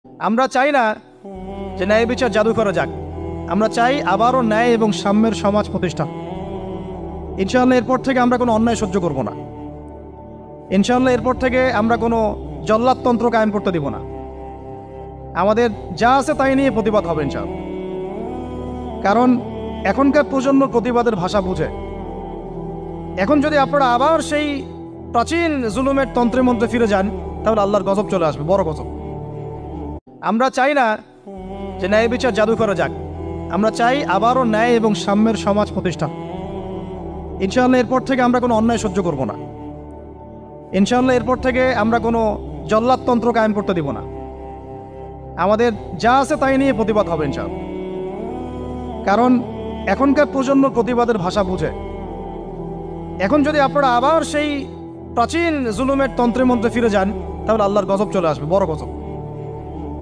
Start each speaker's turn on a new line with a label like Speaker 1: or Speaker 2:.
Speaker 1: আমরা চাই না যে ন্যায় বিচার জাদু করা যাক। আমরা চাই আবারও ন্যায় এবং সাম্যের সমাজ প্রতিষ্ঠা। ইনশাআল্লাহ এরপর থেকে আমরা কোনো অন্যায় সহ্য করব না। ইনশাআল্লাহ এরপর থেকে আমরা কোনো জল্লাদতন্ত্র কায়েম করতে দিব না। আমাদের যা আছে তাই নিয়ে প্রতিবাদ হবে ইনশাআল্লাহ। কারণ এখনকার প্রজন্ম প্রতিবাদের ভাষা বুঝে। এখন যদি আপনারা আবার সেই প্রাচীন জুলুমের তন্ত্রে মন্ত্রে ফিরে যান, তাহলে আল্লাহর গজব চলে আসবে, বড় গজব। আমরা চাই না যে ন্যায় বিচার জাদু করা যাক। আমরা চাই আবারও ন্যায় এবং সাম্যের সমাজ প্রতিষ্ঠা। ইনশাআল্লাহ এরপর থেকে আমরা কোনো অন্যায় সহ্য করব না। ইনশাআল্লাহ এরপর থেকে আমরা কোনো জল্লাদতন্ত্র কায়েম করতে দিব না। আমাদের যা আছে তাই নিয়ে প্রতিবাদ হবে ইনশাআল্লাহ। কারণ এখনকার প্রজন্ম প্রতিবাদের ভাষা বুঝে। এখন যদি আপনারা আবার সেই প্রাচীন জুলুমের তন্ত্রে মন্ত্রে ফিরে যান, তাহলে আল্লাহর গজব চলে আসবে, বড় গজব।